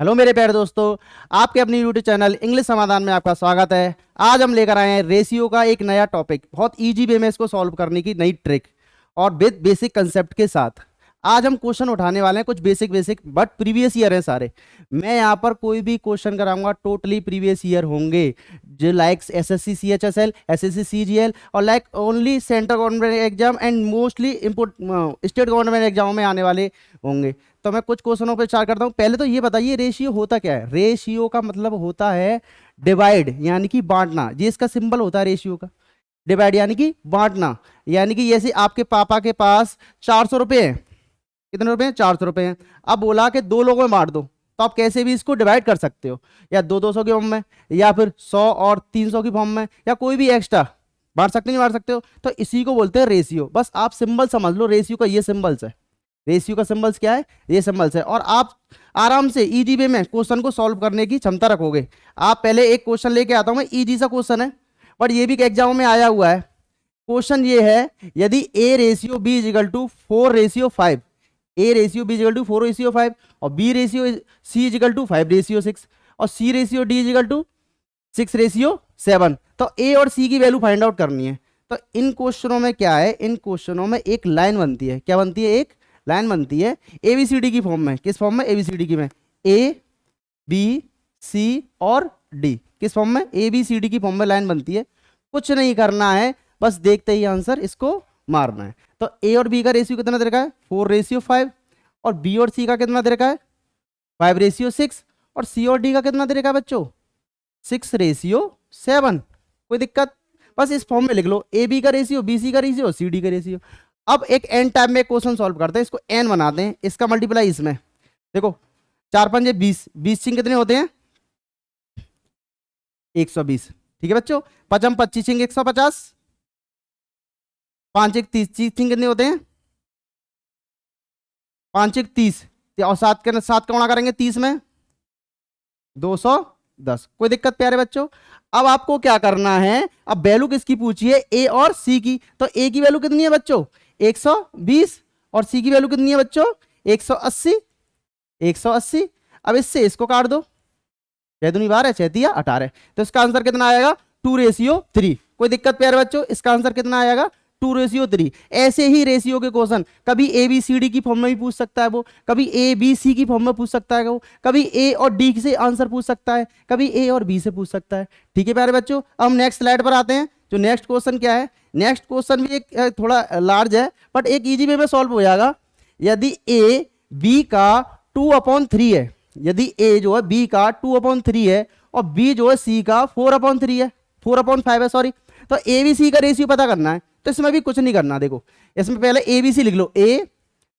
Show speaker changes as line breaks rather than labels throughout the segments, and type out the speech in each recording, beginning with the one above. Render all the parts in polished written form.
Hello मेरे प्यारे दोस्तों, आपके अपनी यूट्यूब चैनल इंग्लिश समाधान में आपका स्वागत है। आज हम लेकर आए हैं रेशियो का एक नया टॉपिक, बहुत इजी वे में इसको सॉल्व करने की नई ट्रिक और विद बेसिक कंसेप्ट के साथ। आज हम क्वेश्चन उठाने वाले हैं कुछ basic basic but previous year है सारे। मैं यहाँ पर कोई भी क्वेश्चन कराऊंगा टोटली प्रीवियस ईयर होंगे, जो like SSC CHSL, SSC CGL और like only central government exam and mostly state government एग्जामों में आने वाले होंगे। तो मैं कुछ क्वेश्चनों पे स्टार्ट करता हूँ। पहले तो ये बताइए रेशियो होता क्या है। रेशियो का मतलब होता है डिवाइड, यानी कि बांटना। ये इसका सिंबल होता है रेशियो का, डिवाइड यानी कि बांटना। यानी कि जैसे आपके पापा के पास 400 रुपये हैं, कितने रुपए हैं? 400 रुपये हैं। अब बोला कि दो लोगों में बांट दो, तो आप कैसे भी इसको डिवाइड कर सकते हो, या 200 की फॉर्म में, या फिर 100 और 300 की फॉर्म में, या कोई भी एक्स्ट्रा बांट सकते नहीं बांट सकते हो। तो इसी को बोलते हैं रेशियो। बस आप सिंबल समझ लो, रेशियो का ये सिंबल्स है। रेशियो का सिंबल्स क्या है? ये सिंबल्स है। और आप आराम से इजी वे में क्वेश्चन को सॉल्व करने की क्षमता रखोगे। आप पहले एक क्वेश्चन लेके आता हूं मैं, इजी सा क्वेश्चन है बट ये भी एग्जाम में आया हुआ है। क्वेश्चन ये है, यदि A ratio B equal to 4:5, A ratio B equal to 4:5 और B ratio C equal to 5:6 और C ratio D equal to 6:7, तो ए और सी की वैल्यू फाइंड आउट करनी है। तो इन क्वेश्चनों में क्या है, इन क्वेश्चनों में एक लाइन बनती है। क्या बनती है? एक लाइन बनती है एबीसीडी की फॉर्म में। किस फॉर्म में? एबीसीडी की में। ए बी सी और डी किस फॉर्म में? एबीसीडी की फॉर्म में लाइन बनती है। कुछ नहीं करना है, बस देखते ही आंसर इसको मारना है। तो ए और बी का रेशियो कितना दे रखा है? 4:5 और बी और सी का कितना दे रखा है? 5:6 और सी और डी का कितना दे रखा है बच्चों? 6:7। कोई दिक्कत? बस इस फॉर्म में लिख लो, ए बी का रेशियो, बी सी का रेशियो, सी डी का रेशियो। अब एक एन टाइप में क्वेश्चन सॉल्व करते हैं, इसको एन बनाते हैं, इसका मल्टीप्लाई इसमें। देखो 4×5 20, 20 चिंग कितने होते हैं? 120। ठीक है बच्चों। 5×25 चिंग 150, 5×1 30, 30 चिंग कितने होते हैं? 5×1 30 और 7 के 7 का गुणा करेंगे 30 में 210। कोई दिक्कत प्यारे बच्चों? अब आपको क्या करना है, अब वैल्यू किसकी पूछी है? ए और सी की। तो ए की वैल्यू कितनी है बच्चों? 120 और सी की वैल्यू कितनी है बच्चों? 180। 180। अब इससे इसको काट दो, 6 दूनी 12, 6 तिया 18, तो इसका आंसर कितना आएगा? 2:3। कोई दिक्कत प्यारे बच्चों? इसका आंसर कितना आएगा? 2:3। ऐसे ही रेशियो के क्वेश्चन कभी ए बी सी डी की फॉर्म में भी पूछ सकता है वो, कभी ए बी सी की फॉर्म में पूछ सकता है वो, कभी ए और डी से आंसर पूछ सकता है, कभी ए और बी से पूछ सकता है। ठीक है प्यारे बच्चों, अब हम नेक्स्ट स्लाइड पर आते हैं। जो नेक्स्ट क्वेश्चन क्या है, नेक्स्ट क्वेश्चन भी एक थोड़ा लार्ज है बट एक इजी वे में सॉल्व हो जाएगा। यदि ए बी का 2/3 है, यदि ए जो है बी का 2/3 है और बी जो है सी का 4/3 है, 4/5 है सॉरी, तो ए बी सी का रेशियो पता करना है। तो इसमें भी कुछ नहीं करना। देखो इसमें पहले ए बी सी लिख लो, ए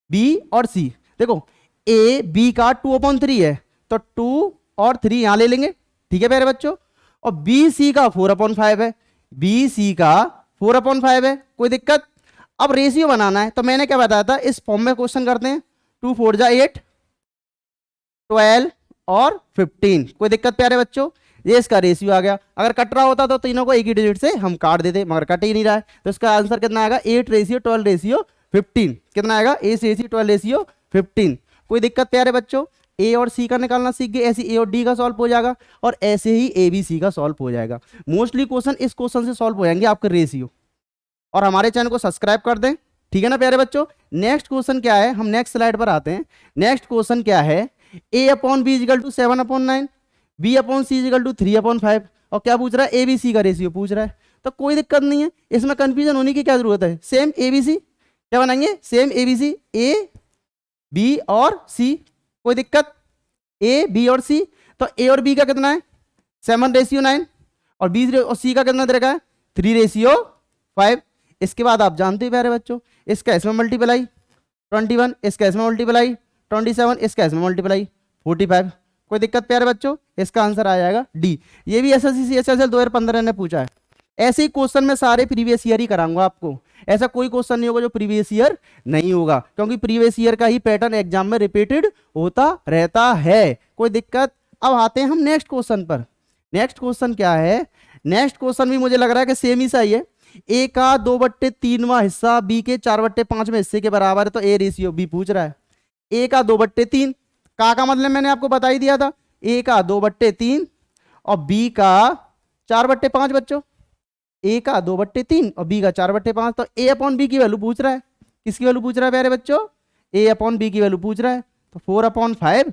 बी और सी। देखो ए बी का 2/3 है तो 2 और 3 यहां ले लेंगे। ठीक है प्यारे बच्चों। और बी सी का 4/5 है, बी सी का 4/5 है। कोई दिक्कत? अब रेशियो बनाना है, तो मैंने क्या बताया था, इस फॉर्म में क्वेश्चन करते हैं। 2 4 जा 8, 12 और 15। कोई दिक्कत प्यारे बच्चों? ये इसका रेशियो आ गया। अगर कट रहा होता तो तीनों को एक ही डिजिट से हम काट देते, मगर कट ही नहीं रहा है, तो इसका आंसर कितना आएगा? 8:12:15। कितना आएगा? 8:12:15। कोई दिक्कत प्यारे बच्चों? ए और सी का निकालना सीख गए, ऐसे ए और डी का सॉल्व हो जाएगा और ऐसे ही ए बी सी का सॉल्व हो जाएगा। मोस्टली क्वेश्चन इस क्वेश्चन से सॉल्व हो जाएंगे आपके रेशियो। और हमारे चैनल को सब्सक्राइब कर दें। ठीक है ना प्यारे बच्चों। नेक्स्ट क्वेश्चन क्या है, हम नेक्स्ट स्लाइड पर आते हैं। नेक्स्ट क्वेश्चन क्या है, a/b is equal to 7/9, b/c is equal to 3/5 और क्या पूछ रहा है? ए बी सी का रेशियो पूछ रहा है। तो कोई दिक्कत नहीं है, इसमें कंफ्यूजन होने की क्या जरूरत है। सेम ए बी सी क्या बनाएंगे? Same A B C, A B और सी। कोई दिक्कत? ए बी और सी। तो ए और बी का कितना है? 7:9 और बी और सी का कितना दे रखा है? 3:5। इसके बाद आप जानते हैं प्यारे बच्चों, इसका इसमें मल्टीप्लाई 21, इसका इसमें मल्टीप्लाई 27, इसका इसमें मल्टीप्लाई 45। कोई दिक्कत प्यारे बच्चों? इसका आंसर आ जाएगा डी। ये भी एसएससी सीएचएसएल 2015 ने पूछा है। ऐसे ही क्वेश्चन में सारे प्रीवियस ईयर ही कराऊंगा आपको, ऐसा कोई क्वेश्चन नहीं होगा जो प्रीवियस ईयर नहीं होगा, क्योंकि प्रीवियस ईयर का ही पैटर्न एग्जाम में रिपीटेड होता रहता है। कोई दिक्कत? अब आते हैं हम नेक्स्ट क्वेश्चन पर। नेक्स्ट क्वेश्चन क्या है? नेक्स्ट क्वेश्चन भी मुझे लग रहा है कि सेम ही सही है। ए का 2/3वां हिस्सा बी के 4/5वें हिस्से के बराबर है, तो ए रेशियो बी पूछ रहा है। ए का 2/3 का मतलब मैंने आपको बता ही दिया था, ए का 2/3 और बी का 4/5 बच्चों। ए का 2/3 और बी का 4/5, तो ए अपॉन बी की वैल्यू पूछ रहा है। किसकी वैल्यू पूछ रहा है प्यारे बच्चों? ए अपॉन बी की वैल्यू पूछ रहा है। तो 4/5,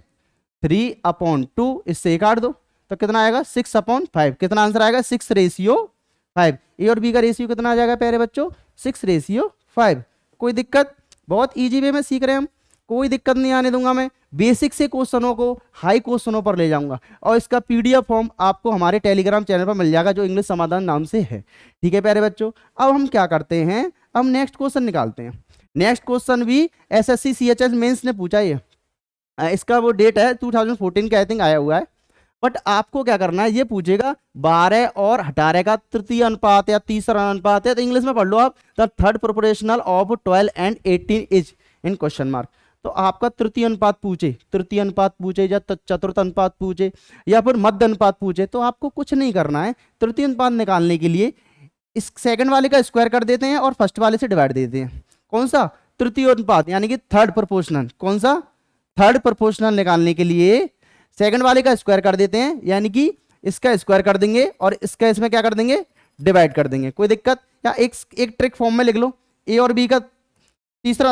3/2, इससे ए काट दो तो कितना आएगा? 6/5। कितना आंसर आएगा? 6/5। ए और बी का रेशियो कितना आ जाएगा प्यारे बच्चों? 6/5। कोई दिक्कत? बहुत इजी वे में सीख रहे हैं हम, कोई दिक्कत नहीं आने दूंगा मैं। बेसिक से क्वेश्चनों को हाई क्वेश्चनों पर ले जाऊंगा और इसका पीडीएफ फॉर्म आपको हमारे टेलीग्राम चैनल पर मिल जाएगा जो इंग्लिश समाधान नाम से है। ठीक है प्यारे बच्चों, अब हम क्या करते हैं, अब नेक्स्ट क्वेश्चन निकालते हैं। नेक्स्ट क्वेश्चन भी एसएससी सीएचएस मेंस ने पूछा है। इसका वो डेट है 2014 का आई थिंक आया हुआ है। बट आपको क्या करना है, ये पूछेगा 12 और 18 का तृतीय अनुपात या तीसरा अनुपात है, तो इंग्लिश में पढ़ लो आप, the third proportional of 12 and 18 is in question mark. तो आपका तृतीय अनुपात पूछे या चतुर्थ अनुपात पूछे या फिर मध्य अनुपात पूछे, तो आपको कुछ नहीं करना है। तृतीय अनुपात निकालने के लिए इस सेकंड वाले का स्क्वायर कर देते हैं और फर्स्ट वाले से डिवाइड देते हैं। कौन सा? तृतीय अनुपात, यानी कि थर्ड प्रोपोर्शनल। कौन सा? थर्ड प्रोपोर्शनल निकालने के लिए सेकंड वाले का स्क्वायर कर देते हैं, यानी कि इसका स्क्वायर कर देंगे और इसका इसमें क्या कर देंगे? डिवाइड कर देंगे। कोई दिक्कत? या एक ट्रिक फॉर्म में लिख लो, ए और बी का तीसरा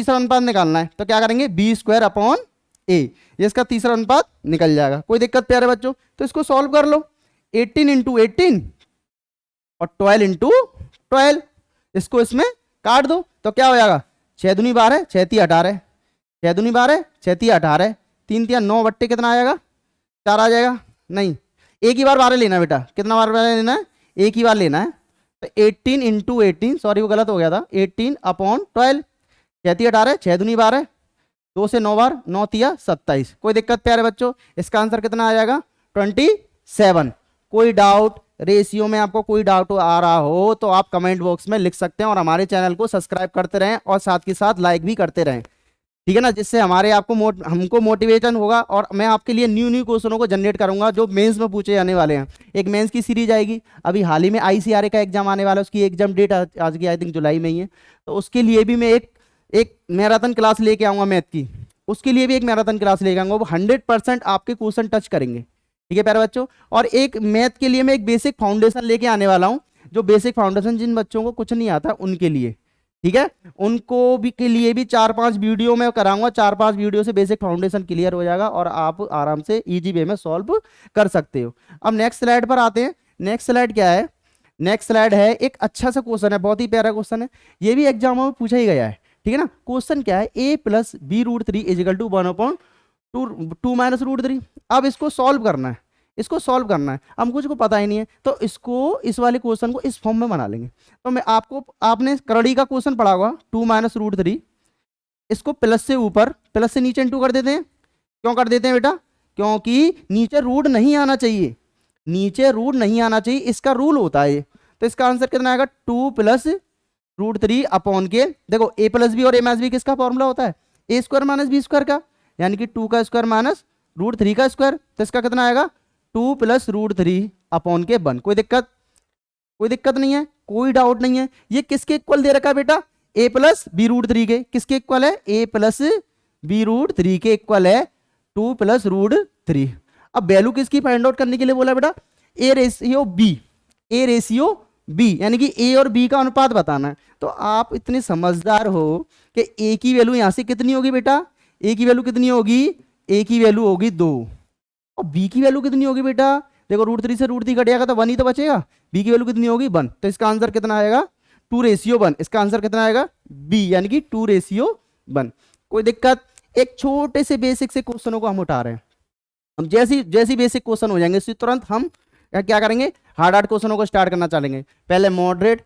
अनुपात निकालना है तो क्या करेंगे? b² ये इसका तीसरा अनुपात निकल जाएगा। कोई दिक्कत प्यारे बच्चों? तो इसको सॉल्व कर लो, 18 × 18 और 12 × 12, इसको इसमें काट दो तो क्या हो जाएगा? 6 दूनी 12, 6 तिया 18, 6 दूनी 12, 6 तिया 18, 3 तिया 9 बट्टे कितना आ जाएगा? 4 आ जाएगा। नहीं, एक ही बार 12 लेना है बेटा। कितना बार लेना है? एक ही बार लेना है। तो 18 × 18, सॉरी वो गलत हो गया था, 18/12, 6 तिया 18, 6 दूनी 12, 2 से 9 बार, 9 तिया 27। कोई दिक्कत प्यारे बच्चों? इसका आंसर कितना आ जाएगा? 27। कोई डाउट रेशियो में आपको कोई डाउट आ रहा हो तो आप कमेंट बॉक्स में लिख सकते हैं और हमारे चैनल को सब्सक्राइब करते रहें और साथ के साथ लाइक भी करते रहें। ठीक है ना, जिससे हमारे हमको मोटिवेशन होगा और मैं आपके लिए न्यू क्वेश्चनों को जनरेट करूंगा जो मेंस में पूछे जाने वाले हैं। एक मेंस की सीरीज आएगी, अभी हाल ही में ICRA का एग्जाम आने वाला है, उसकी एग्जाम डेट आज की आई थिंक जुलाई में ही है, तो उसके लिए भी मैं एक मैराथन क्लास लेके आऊंगा मैथ की। उसके लिए भी एक मैराथन क्लास लेके आऊंगा, वो 100% आपके क्वेश्चन टच करेंगे। ठीक है प्यारे बच्चों, और एक मैथ के लिए मैं एक बेसिक फाउंडेशन लेके आने वाला हूँ, जो बेसिक फाउंडेशन जिन बच्चों को कुछ नहीं आता उनके लिए। ठीक है, उनको भी के लिए भी 4-5 वीडियो में कराऊंगा। 4-5 वीडियो से बेसिक फाउंडेशन क्लियर हो जाएगा और आप आराम से इजी वे में सॉल्व कर सकते हो। अब नेक्स्ट स्लाइड पर आते हैं। नेक्स्ट स्लाइड क्या है? नेक्स्ट स्लाइड है एक अच्छा सा क्वेश्चन है, बहुत ही प्यारा क्वेश्चन है, ये भी एग्जामों में पूछा ही गया है। ठीक है ना, क्वेश्चन क्या है? a + b√3 = 1/2 - √3। अब इसको सॉल्व करना है, इसको सॉल्व करना है। अब कुछ को पता ही नहीं है तो इसको, इस वाले क्वेश्चन को इस फॉर्म में बना लेंगे। तो मैं आपने करड़ी का क्वेश्चन पढ़ा होगा 2 - √3, इसको प्लस से ऊपर प्लस से नीचे इंटू कर देते हैं। क्यों कर देते हैं बेटा? क्योंकि नीचे रूट नहीं आना चाहिए, नीचे रूट नहीं आना चाहिए, इसका रूल होता है ये। तो इसका आंसर कितना आएगा? 2 + √3 अपॉन के, देखो a + b और a - b किसका फॉर्मूला होता है? a² - b² का, यानी कि 2 का स्क्वायर माइनस √3 का स्क्वायर। तो इसका कितना आएगा? 2 + √3 अपॉन के 1। कोई दिक्कत? कोई दिक्कत नहीं है, कोई डाउट नहीं है। ये किसके इक्वल दे रखा है बेटा? a + b√3 के। किसके इक्वल है? a + b√3 के इक्वल है 2 + √3। अब वैल्यू किसकी फाइंड आउट करने के लिए बोला बेटा? a रेशियो b, यानी कि a और b का अनुपात बताना है। तो आप इतने समझदार हो कि a की वैल्यू यहां से कितनी होगी बेटा? a की वैल्यू कितनी होगी? a की वैल्यू होगी 2 और b की वैल्यू कितनी होगी बेटा? देखो √3 से √3 कटेगा तो 1 ही तो बचेगा। b की वैल्यू कितनी होगी? 1। तो इसका आंसर कितना आएगा? 2:1। इसका आंसर कितना आएगा? b, यानी कि 2:1। कोई दिक्कत? एक छोटे से बेसिक से क्वेश्चनों को हम उठा रहे हैं। हम जैसी बेसिक क्वेश्चन हो जाएंगे इससे तुरंत हम क्या करेंगे? हार्ड क्वेश्चनों को स्टार्ट करना चलेंगे। पहले मॉडरेट,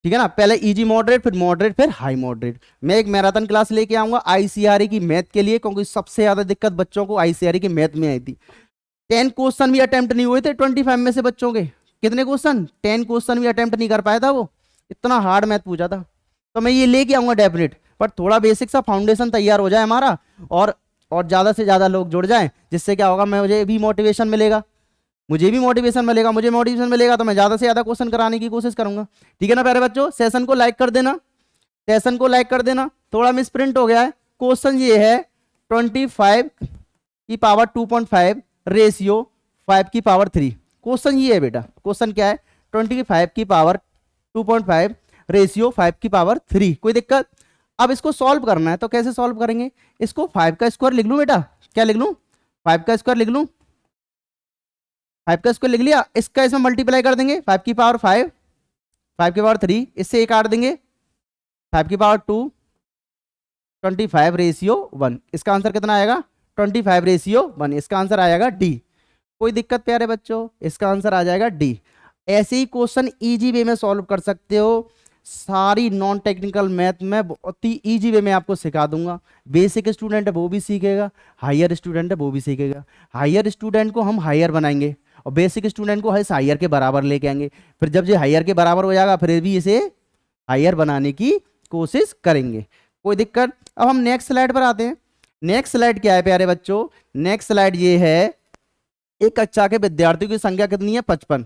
ठीक है ना, पहले इजी मॉडरेट, फिर हाई मॉडरेट। मैं एक मैराथन क्लास लेके आऊंगा ICRA की मैथ के लिए, क्योंकि सबसे ज्यादा दिक्कत बच्चों को ICRA की मैथ में आई थी। 10 क्वेश्चन भी अटेम्प्ट नहीं हुए थे 25 में से बच्चों के। कितने क्वेश्चन? 10 क्वेश्चन भी अटेम्प्ट नहीं कर पाया था वो, इतना हार्ड मैथ पूछा था। तो मैं ये लेके आऊंगा डेफिनेट, पर थोड़ा बेसिक सा फाउंडेशन तैयार हो जाए हमारा और ज्यादा से ज्यादा लोग जुड़ जाएं, जिससे क्या होगा? मुझे भी मोटिवेशन मिलेगा, मुझे मोटिवेशन मिलेगा तो मैं ज्यादा से ज्यादा क्वेश्चन कराने की कोशिश करूंगा। ठीक है ना प्यारे बच्चों? सेशन को लाइक कर देना, थोड़ा मिस प्रिंट हो गया है। क्वेश्चन ये है 25 की पावर 2.5 रेशियो 5 की पावर 3। क्वेश्चन ये है बेटा, क्वेश्चन क्या है, 25 की पावर 2.5 रेशियो 5 की पावर 3। कोई दिक्कत? अब इसको सॉल्व करना है तो कैसे सॉल्व करेंगे, इसको 5 का स्क्वायर लिख लूं बेटा, क्या लिख लूं, 5 का स्क्वायर लिख लूं, 5 का स्क्वायर लिख लिया, इसका इसमें मल्टीप्लाई कर देंगे, 5 की पावर 5, 5 की पावर 3, इससे एक काट देंगे, 5 की पावर 2, 25 रेशियो 1। इसका आंसर कितना आएगा, 25 रेशियो 1। इसका आंसर आएगा डी। कोई दिक्कत प्यारे बच्चों, इसका आंसर आ जाएगा डी। ऐसे ही क्वेश्चन इजी वे में सॉल्व कर सकते हो, सारी नॉन टेक्निकल मैथ में बहुत ही इजी वे में आपको सिखा दूंगा। बेसिक स्टूडेंट है वो भी सीखेगा, हायर स्टूडेंट है वो भी सीखेगा। हायर स्टूडेंट को हम हायर बनाएंगे और बेसिक स्टूडेंट को हायर के बराबर लेके आएंगे। फिर जब ये हायर के बराबर हो जाएगा फिर भी इसे हायर बनाने की कोशिश करेंगे। कोई दिक्कत? अब हम नेक्स्ट स्लाइड पर आते हैं। नेक्स्ट स्लाइड क्या है प्यारे बच्चों, नेक्स्ट स्लाइड ये है, एक कक्षा के विद्यार्थियों की संख्या कितनी है, 55।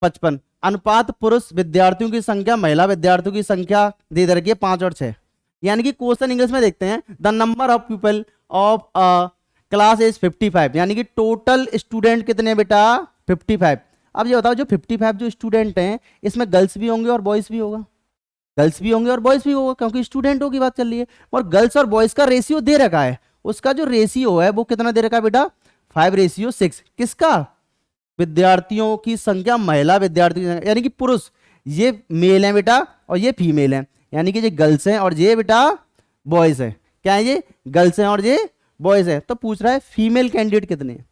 55 अनुपात पुरुष विद्यार्थियों की संख्या महिला विद्यार्थियों की संख्या दे दे रखी है 5 और 6। यानी कि क्वेश्चन इंग्लिश में देखते हैं, the number of people of class is 55। यानी कि टोटल स्टूडेंट कितने बेटा, 55। अब ये बताओ जो 55 जो स्टूडेंट हैं इसमें गर्ल्स भी होंगे और बॉयज भी होगा, गर्ल्स भी होंगे और बॉयज भी होगा क्योंकि स्टूडेंटों की बात चल रही है। और गर्ल्स और बॉयज का रेशियो दे रखा है, उसका जो रेशियो है वो कितना दे रखा है बेटा, 5:6। किसका, विद्यार्थियों की संख्या महिला विद्यार्थियों की संख्या, यानी कि पुरुष ये मेल है बेटा और ये फीमेल है, यानी कि ये गर्ल्स हैं और ये बेटा बॉयज है। क्या है ये, गर्ल्स हैं और ये बॉयज है। तो पूछ रहा है फीमेल कैंडिडेट कितने हैं,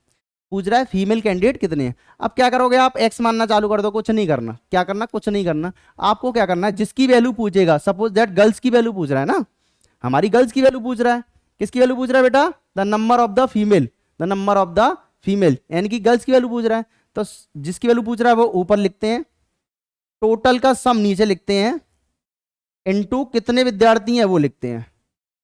पूछ रहा है फीमेल कैंडिडेट कितने हैं। अब क्या करोगे आप, एक्स मानना चालू कर दो, कुछ नहीं करना। क्या करना, कुछ नहीं करना। आपको क्या करना है, जिसकी वैल्यू पूछेगा, सपोज दैट गर्ल्स की वैल्यू पूछ रहा है ना, हमारी गर्ल्स की वैल्यू पूछ रहा है, किसकी वैल्यू पूछ रहा है बेटा, the number of the female, the number of the female, यानी कि गर्ल्स की वैल्यू पूछ रहा है। तो जिसकी वैल्यू पूछ रहा है वो ऊपर लिखते हैं, टोटल का सम नीचे लिखते हैं, इनटू कितने विद्यार्थी हैं वो लिखते हैं,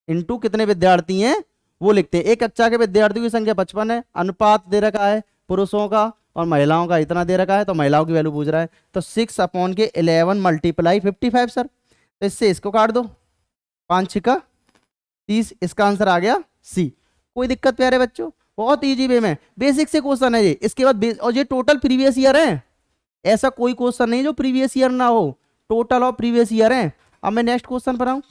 इनटू कितने विद्यार्थी हैं वो लिखते हैं। एक कक्षा के विद्यार्थियों की संख्या 55 है, अनुपात दे रखा है पुरुषों का और महिलाओं का इतना दे रखा है, तो महिलाओं की वैल्यू पूछ रहा है। तो 6/11 मल्टीप्लाई 55 सर, तो इससे इसको काट दो, 5 6 30, इसका आंसर आ गया सी। कोई दिक्कत प्यारे बच्चों, बहुत इजी वे में, बेसिक से क्वेश्चन है ये। इसके बाद और ये टोटल प्रीवियस ईयर है, ऐसा कोई क्वेश्चन नहीं जो प्रीवियस ईयर ना हो, टोटल और प्रीवियस ईयर है। अब मैं नेक्स्ट क्वेश्चन पर आऊँ।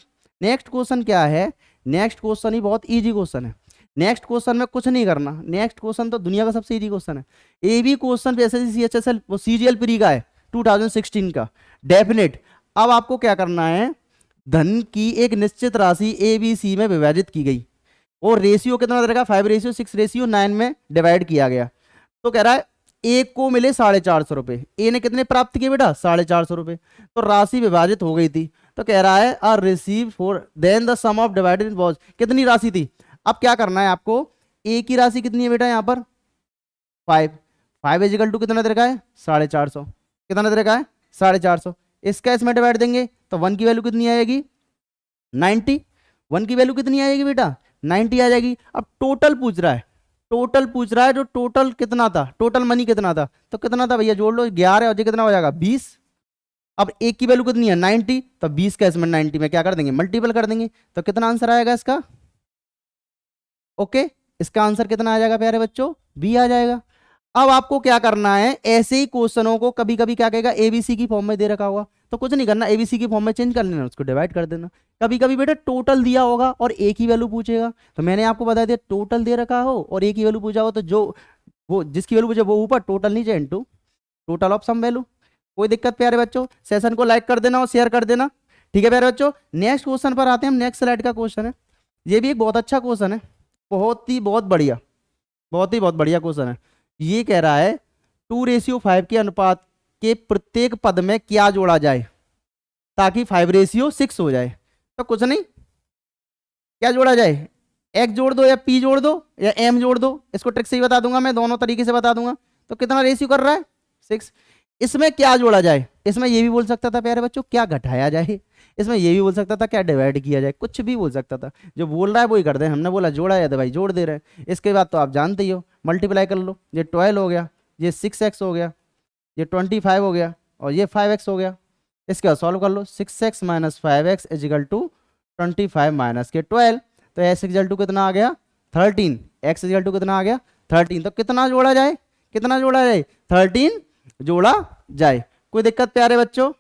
नेक्स्ट क्वेश्चन क्या है, नेक्स्ट क्वेश्चन ही बहुत इजी क्वेश्चन है। नेक्स्ट क्वेश्चन में कुछ नहीं करना, नेक्स्ट क्वेश्चन तो दुनिया का सबसे इजी क्वेश्चन है। A B question SSC CHSL वो सीजीएल प्री का है 2016 का, डेफिनेट। अब आपको क्या करना है, धन की एक निश्चित राशि ए बी सी में विभाजित की गई और रेशियो कितना रहेगा, 5:6:9 में डिवाइड किया गया। तो कह रहा है ए को मिले 450 रुपए, ए ने कितने प्राप्त किए बेटा, 450 रुपए। तो राशि विभाजित हो गई थी, तो कह रहा है R receive for then the sum of divided was, कितनी राशि थी। अब क्या करना है आपको, ए की राशि कितनी है बेटा यहाँ पर 5 इजिकल टू कितना दे रखा है 450, कितना दे रखा है 450। इसका इसमें डिवाइड देंगे तो 1 की वैल्यू कितनी आएगी 90, 1 की वैल्यू कितनी आएगी बेटा 90 आ जाएगी। अब टोटल पूछ रहा है, टोटल पूछ रहा है, जो टोटल कितना था, टोटल मनी कितना था, तो कितना था भैया जोड़ लो 11 और ये कितना हो जाएगा 20। अब एक की वैल्यू कितनी है 90, तो 20 का इसमें 90 में क्या कर देंगे मल्टीपल कर देंगे, तो कितना आंसर आएगा इसका, ओके इसका आंसर कितना आ जाएगा प्यारे बच्चों, बी आ जाएगा। अब आपको क्या करना है, ऐसे ही क्वेश्चनों को कभी कभी क्या कहेगा एबीसी की फॉर्म में दे रखा होगा तो कुछ नहीं करना, एबीसी की फॉर्म में चेंज कर लेना, उसको डिवाइड कर देना। कभी कभी बेटा टोटल दिया होगा और ए की वैल्यू पूछेगा, तो मैंने आपको बता दिया टोटल दे रखा हो और ए की वैल्यू पूछा हो तो जो वो जिसकी वैल्यू पूछे वो ऊपर, टोटल नीचे into total of sum value. कोई दिक्कत प्यारे बच्चों, सेशन को लाइक कर देना और शेयर कर देना, ठीक है प्यारे बच्चों। नेक्स्ट क्वेश्चन पर आते हैं हम, नेक्स्ट स्लाइड का क्वेश्चन है, ये भी एक बहुत अच्छा क्वेश्चन है, बहुत बढ़िया, बहुत बढ़िया क्वेश्चन है। ये कह रहा है 2:5 के अनुपात के प्रत्येक पद में क्या जोड़ा जाए ताकि 5:6 हो जाए। तो कुछ नहीं, क्या जोड़ा जाए, एक्स जोड़ दो या पी जोड़ दो या एम जोड़ दो, इसको ट्रिक से ही बता दूंगा मैं, दोनों तरीके से बता दूंगा। तो कितना रेशियो कर रहा है 6, इसमें क्या जोड़ा जाए, इसमें ये भी बोल सकता था प्यारे बच्चों क्या घटाया जाए, इसमें ये भी बोल सकता था क्या डिवाइड किया जाए, कुछ भी बोल सकता था, जो बोल रहा है वही कर दे। हमने बोला जोड़ा जाए तो भाई जोड़ दे रहे हैं। इसके बाद तो आप जानते ही हो, मल्टीप्लाई कर लो, ये 12 हो गया, ये 6x हो गया, ये 25 हो गया और ये 5x हो गया। इसके बाद सॉल्व कर लो, 6x - 5x = 25 - 12, तो x इक्वल टू कितना आ गया 13, x इक्वल टू कितना आ गया 13। तो कितना जोड़ा जाए, कितना जोड़ा जाए 13 जोड़ा जाए। कोई दिक्कत प्यारे बच्चों,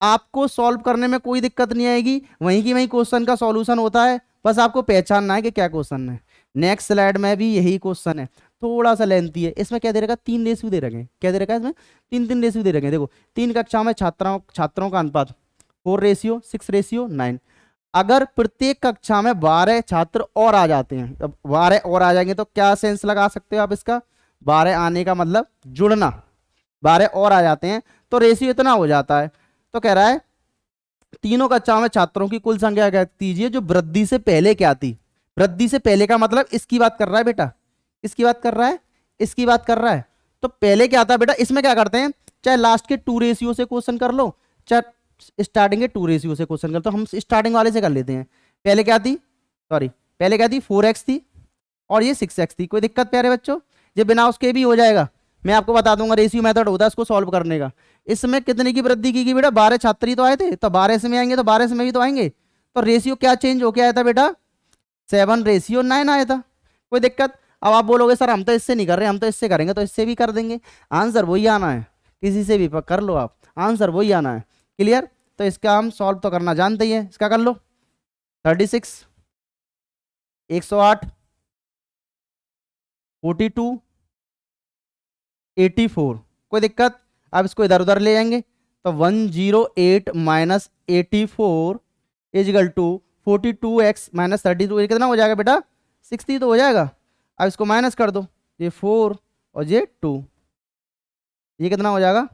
आपको सॉल्व करने में कोई दिक्कत नहीं आएगी, वहीं की वहीं क्वेश्चन का सॉल्यूशन होता है, बस आपको पहचानना है कि क्या क्वेश्चन है। नेक्स्ट स्लाइड में भी यही क्वेश्चन है, थोड़ा सा लेंथी है। इसमें क्या दे रखा, 3 रेशियो दे रखे हैं, क्या दे रखा है इसमें 3 रेशियो दे रखे हैं। देखो 3 कक्षा में छात्रों का अनुपात 4:6:9। अगर प्रत्येक कक्षा में 12 छात्र और आ जाते हैं, अब 12 और आ जाएंगे तो क्या सेंस लगा सकते हो आप इसका, 12 आने का मतलब जुड़ना, 12 और आ जाते हैं तो रेशियो इतना हो जाता है। तो कह रहा है तीनों कक्षा में छात्रों की कुल संख्या क्या कीजिए जो वृद्धि से पहले क्या थी। वृद्धि से पहले का मतलब इसकी बात कर रहा है बेटा, इसकी बात कर रहा है, इसकी बात कर रहा है। तो पहले क्या था बेटा, इसमें क्या करते हैं, चाहे लास्ट के 2 रेशियो से क्वेश्चन कर लो, चाहे स्टार्टिंग के 2 रेशियो से क्वेश्चन कर, तो हम स्टार्टिंग वाले से कर लेते हैं। पहले क्या थी, सॉरी पहले क्या थी 4x थी और ये 6x थी। कोई दिक्कत प्यारे बच्चों, ये बिना उसके भी हो जाएगा, मैं आपको बता दूंगा, रेशियो मेथड होता है इसको सॉल्व करने का। इसमें कितने की वृद्धि की बेटा, 12 छात्र ही तो आए थे, तो 12 से में आएंगे तो 12 से में भी तो आएंगे, तो रेशियो क्या चेंज होके आया था बेटा 7:9 आया था। कोई दिक्कत। अब आप बोलोगे सर हम तो इससे नहीं कर रहे, हम तो इससे करेंगे, तो इससे भी कर देंगे, आंसर वही आना है, किसी से भी कर लो आप, आंसर वही आना है। क्लियर। तो इसका हम सॉल्व तो करना जानते ही है, इसका कर लो 36, 108, 42, 84। कोई दिक्कत। अब इसको इधर उधर ले जाएंगे तो 108 minus 84 is equal to 42x minus 32, ये कितना हो जाएगा बेटा 60 तो हो जाएगा। अब इसको माइनस कर दो, ये 4 और ये 2, ये कितना हो जाएगा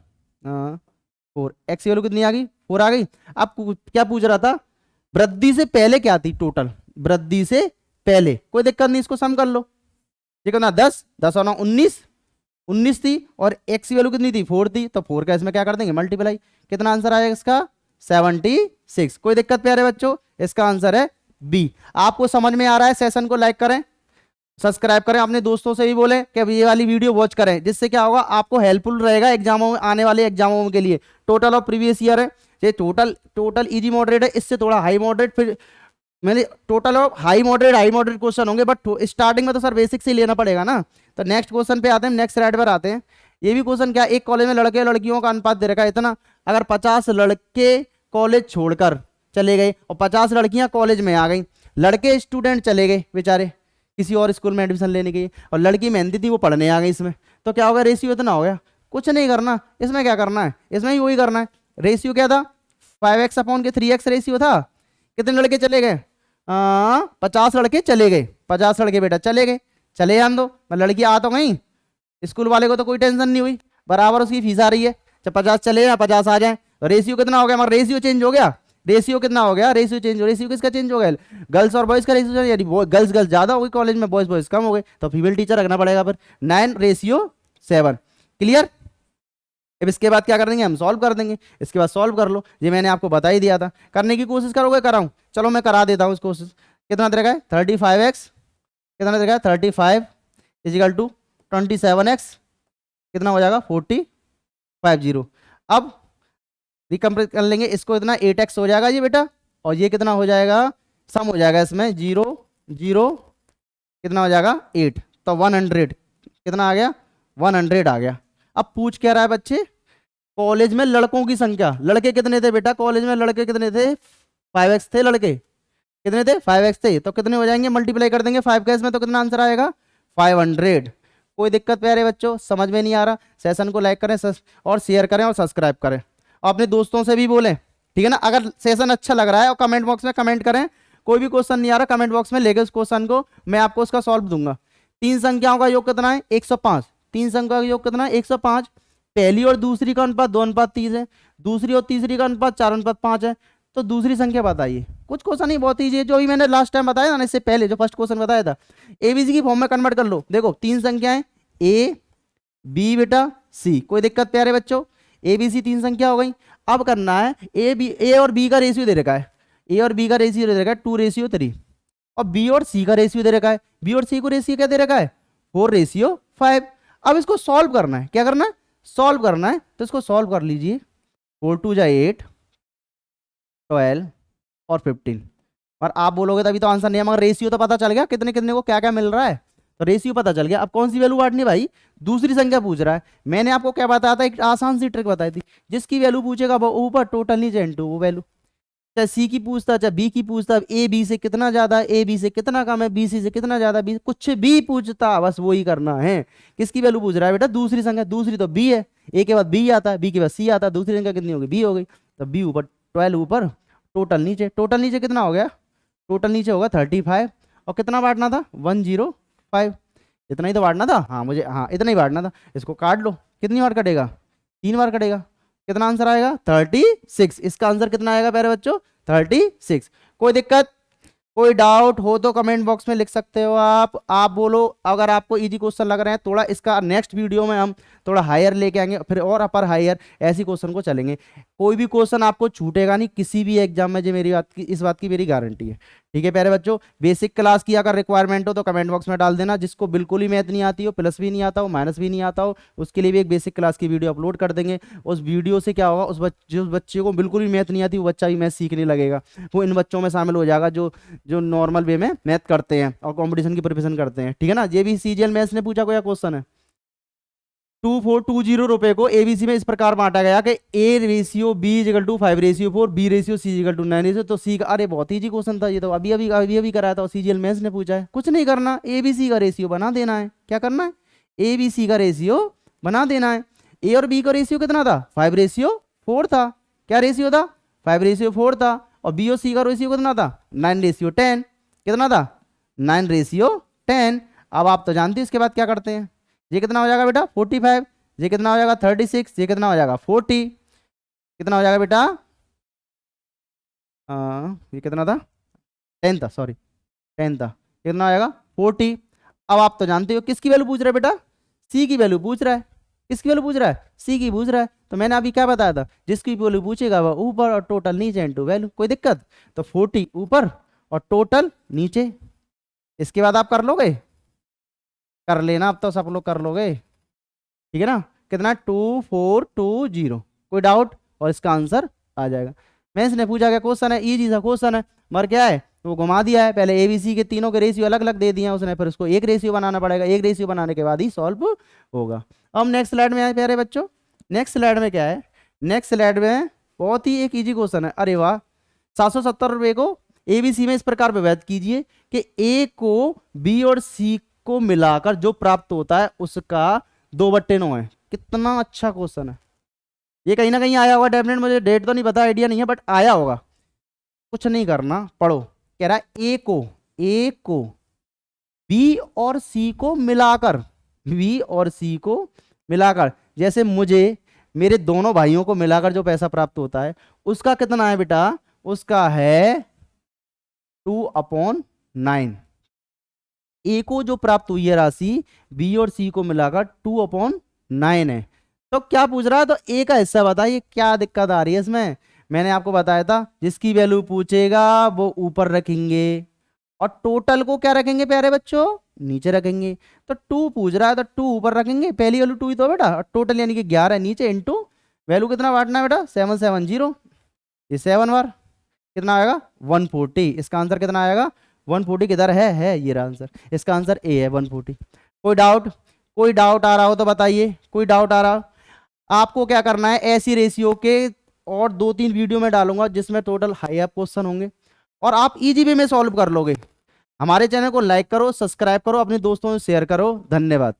4। एक्स की वैल्यू कितनी आ गई 4 आ गई। अब क्या पूछ रहा था, वृद्धि से पहले क्या थी टोटल, वृद्धि से पहले। कोई दिक्कत नहीं, इसको सम कर लो, ये कितना 10 10 और 19 थी और एक्स की वैल्यू कितनी थी 4 थी, तो 4 का इसमें क्या कर देंगे मल्टीप्लाई, कितना आंसर आएगा इसका 76। कोई दिक्कत प्यारे बच्चों, इसका आंसर है बी। आपको समझ में आ रहा है, सेशन को लाइक करें, सब्सक्राइब करें, अपने दोस्तों से भी बोलें कि ये वाली वीडियो वॉच करें, जिससे क्या होगा आपको हेल्पफुल रहेगा एग्जामों में, आने वाले एग्जामों के लिए। टोटल और प्रीवियस ईयर है ये, टोटल इजी मॉडरेट है, इससे थोड़ा हाई मॉडरेट, फिर मैंने टोटल और हाई मॉडरेट क्वेश्चन होंगे, बट स्टार्टिंग में तो सर बेसिक से ही लेना पड़ेगा ना। तो नेक्स्ट क्वेश्चन पे आते हैं, नेक्स्ट स्लाइड पर आते हैं। ये भी क्वेश्चन क्या, एक कॉलेज में लड़के लड़कियों का अनुपात दे रखा है इतना, अगर 50 लड़के कॉलेज छोड़कर चले गए और 50 लड़कियां कॉलेज में आ गई, लड़के स्टूडेंट चले गए बेचारे किसी और स्कूल में एडमिशन लेने के लिए, और लड़की मेहनती थी वो पढ़ने आ गई इसमें, तो क्या होगा रेशियो इतना हो गया। कुछ नहीं करना इसमें, क्या करना है इसमें ही वही करना है। रेशियो क्या था 5x अपॉन के 3x रेशियो था। कितने लड़के चले गए 50 लड़के चले गए, 50 लड़के बेटा चले गए, चले जान दो, लड़की आ तो गई, स्कूल वाले को तो कोई टेंशन नहीं हुई, बराबर उसकी फीस आ रही है, जब 50 चले या 50 आ जाए। रेशियो कितना हो गया हमारा, रेशियो चेंज हो गया, रेशियो कितना हो गया, रेशियो चेंज हो, रेशियो किसका चेंज हो गया, गर्ल्स और बॉयज का रेशियो, यानी गर्ल्स ज्यादा हो गई कॉलेज में, बॉयज बॉयज कम हो गए, तो फीमेल टीचर रखना पड़ेगा फिर 9:7। क्लियर। अब इसके बाद क्या कर देंगे हम, सॉल्व कर देंगे, इसके बाद सॉल्व कर लो, ये मैंने आपको बता ही दिया था। करने की कोशिश करोगे, कराऊं, चलो मैं करा देता हूँ इस कोशिश। कितना दे रखा है 35x, कितना दे रखा है 35 इजिकल टू 27x, कितना हो जाएगा 4050। अब रिकम्प्लीट कर लेंगे इसको, इतना 8x हो जाएगा ये बेटा, और ये कितना हो जाएगा, सम हो जाएगा इसमें 0 0, कितना हो जाएगा 8, तो 100, कितना आ गया 100 आ गया। अब पूछ क्या रहा है बच्चे, कॉलेज में लड़कों की संख्या, लड़के कितने थे बेटा कॉलेज में, लड़के कितने थे 5x थे, लड़के कितने थे 5x थे, तो कितने हो जाएंगे मल्टीप्लाई कर देंगे 5 का इसमें, तो कितना आंसर आएगा 500। कोई दिक्कत प्यारे बच्चों, समझ में नहीं आ रहा, सेशन को लाइक करें और शेयर करें और सब्सक्राइब करें, और अपने दोस्तों से भी बोलें, ठीक है ना। अगर सेशन अच्छा लग रहा है और कमेंट बॉक्स में कमेंट करें, कोई भी क्वेश्चन नहीं आ रहा कमेंट बॉक्स में लेके उस क्वेश्चन को मैं आपको उसका सॉल्व दूंगा। 3 संख्याओं का योग कितना है 105, 3 संख्याओं का योग कितना है 105। पहली और दूसरी का अनुपात 2:30 है, दूसरी और तीसरी का अनुपात 4:5 है, तो दूसरी संख्या बताइए। कुछ क्वेश्चन नहीं, बहुत ईजी है, जो भी मैंने लास्ट टाइम बताया ना, इससे पहले जो फर्स्ट क्वेश्चन बताया था, एबीसी की फॉर्म में कन्वर्ट कर लो। देखो 3 संख्याएं ए बी बेटा सी, कोई दिक्कत प्यारे बच्चों, ए बी सी 3 संख्या हो गई। अब करना है ए और बी का रेशियो दे रखा है, ए और बी का रेशियो दे रखा है 2:3, और बी और सी का रेशियो दे रखा है, बी और सी को रेशियो क्या दे रखा है 4:5। अब इसको सॉल्व करना है, क्या करना है सॉल्व करना है, तो इसको सॉल्व कर लीजिए। 4 2 जा 8, 12 और 15, और आप बोलोगे तभी तो आंसर नहीं है, मगर रेशियो तो पता चल गया कितने कितने को क्या क्या मिल रहा है, तो रेशियो पता चल गया। अब कौन सी वैल्यू काटनी है भाई, दूसरी संख्या पूछ रहा है। मैंने आपको क्या बताया था, एक आसान सी ट्रिक बताई थी, जिसकी वैल्यू पूछेगा वो ऊपर, टोटल नीचे इनटू वो वैल्यू। चाहे सी की पूछता, चाहे बी की पूछता, ए बी से कितना ज्यादा है, ए बी से कितना कम है, बी सी से कितना ज्यादा, बी कुछ भी पूछता, बस वही करना है। किसकी वैल्यू पूछ रहा है बेटा, दूसरी संख्या, दूसरी तो बी है, ए के बाद बी आता है, बी के बाद सी आता है, दूसरी संख्या कितनी होगी, बी हो गई, तो बी ऊपर, 12 ऊपर, टोटल नीचे, टोटल नीचे कितना हो गया, टोटल नीचे होगा 35, और कितना बांटना था 105, इतना ही तो बांटना था, हाँ मुझे, हाँ इतना ही बांटना था। इसको काट लो, कितनी बार कटेगा, 3 बार कटेगा, कितना आंसर आएगा 36। इसका आंसर कितना आएगा प्यारे बच्चों, 36। कोई दिक्कत, कोई डाउट हो तो कमेंट बॉक्स में लिख सकते हो आप बोलो। अगर आपको इजी क्वेश्चन लग रहे हैं, थोड़ा इसका नेक्स्ट वीडियो में हम थोड़ा हायर लेके आएंगे, फिर और अपर हायर ऐसी क्वेश्चन को चलेंगे। कोई भी क्वेश्चन आपको छूटेगा नहीं किसी भी एग्जाम में, जो मेरी बात की, इस बात की मेरी गारंटी है। ठीक है प्यारे बच्चों, बेसिक क्लास की अगर रिक्वायरमेंट हो तो कमेंट बॉक्स में डाल देना। जिसको बिल्कुल ही मैथ नहीं आती हो, प्लस भी नहीं आता हो, माइनस भी नहीं आता हो, उसके लिए भी एक बेसिक क्लास की वीडियो अपलोड कर देंगे। उस वीडियो से क्या होगा, उस बच्चे को बिल्कुल भी मैथ नहीं आती, वो बच्चा भी मैथ सीखने लगेगा, वो इन बच्चों में शामिल हो जाएगा जो जो नॉर्मल वे में मैथ करते हैं और कंपटीशन की प्रिपरेशन करते हैं। ठीक है ना, ये भी सीजीएल मैथ्स ने पूछा कोई क्वेश्चन है। 2420 रुपए को एबीसी में इस प्रकार बांटा गया कि A ratio B equal to 5/4, B ratio C equal to 9 ratio. तो सी का, अरे बहुत इजी क्वेश्चन था ये तो, अभी कराया था, सीजीएल मैथ्स ने पूछा है। कुछ नहीं करना, एबीसी का रेशियो बना देना है। क्या करना है, एबीसी का रेशियो बना देना है। ए और बी का रेशियो कितना था, 5/4 था। क्या रेशियो था, 5/4 था। और बी और सी का रेशियो कितना था, 9/10। कितना था, 9/10। अब आप तो जानते हैं इसके बाद क्या करते हैं। ये कितना हो जाएगा बेटा 45, ये कितना हो जाएगा 36, ये कितना हो जाएगा 40, कितना हो जाएगा बेटा, ये कितना था 10 था, सॉरी 10 था, कितना हो जाएगा 40। अब आप तो जानते हो किसकी वैल्यू पूछ रहा है बेटा, सी की वैल्यू पूछ रहा है। किसकी वैल्यू पूछ रहा है, सी की पूछ रहा है। तो मैंने अभी क्या बताया था, जिसकी वैल्यू पूछेगा वह ऊपर और टोटल नीचे इनटू वैल्यू। कोई दिक्कत, तो 40 ऊपर और टोटल नीचे। इसके बाद आप कर लोगे, कर लेना, अब तो सब लोग कर लोगे। ठीक है ना, कितना 2420, कोई डाउट, और इसका आंसर आ जाएगा। मैं इसने पूछा क्या क्वेश्चन है, इजी सा क्वेश्चन है, मगर क्या है वो घुमा दिया है। पहले एबीसी के तीनों के रेशियो अलग अलग दे दिए हैं उसने, फिर उसको एक रेशियो बनाना पड़ेगा, एक रेशियो बनाने के बाद ही सॉल्व होगा। अब नेक्स्ट स्लाइड में आए प्यारे बच्चों, नेक्स्ट स्लाइड में क्या है, नेक्स्ट स्लाइड में बहुत ही एक ईजी क्वेश्चन है। अरे वाह, 770 रुपये को एबीसी में इस प्रकार विभाजित कीजिए कि ए को बी और सी को मिलाकर जो प्राप्त होता है उसका 2/9 है। कितना अच्छा क्वेश्चन है ये, कहीं ना कहीं आया होगा डेफिनेट, मुझे डेट तो नहीं पता, आइडिया नहीं है, बट आया होगा। कुछ नहीं करना, पढ़ो। कह रहा है ए को बी और सी को मिलाकर, बी और सी को मिलाकर, जैसे मुझे मेरे दोनों भाइयों को मिलाकर जो पैसा प्राप्त होता है उसका कितना है बेटा, उसका है 2/9। ए को जो प्राप्त हुई है राशि बी और सी को मिलाकर 2/9 है। तो क्या पूछ रहा है, तो ए का हिस्सा बताइए, क्या दिक्कत आ रही है इसमें। मैंने आपको बताया था जिसकी वैल्यू पूछेगा वो ऊपर रखेंगे और टोटल को क्या रखेंगे प्यारे बच्चों, नीचे रखेंगे। तो 2 पूछ रहा है तो 2 ऊपर रखेंगे, पहली वैल्यू 2 ही तो बेटा, और टोटल यानी कि 11 नीचे इनटू वैल्यू कितना बांटना है बेटा 770, ये 7 बार कितना आएगा 140। इसका आंसर कितना आएगा 140। किधर है ये रहा आंसर, इसका आंसर ए है 140। कोई डाउट, कोई डाउट आ रहा हो तो बताइए, कोई डाउट आ रहा। आपको क्या करना है, ऐसी रेशियो के और 2-3 वीडियो में डालूंगा जिसमें टोटल हाई अप क्वेश्चन होंगे और आप इजी वे में सॉल्व कर लोगे। हमारे चैनल को लाइक करो, सब्सक्राइब करो, अपने दोस्तों से शेयर करो। धन्यवाद।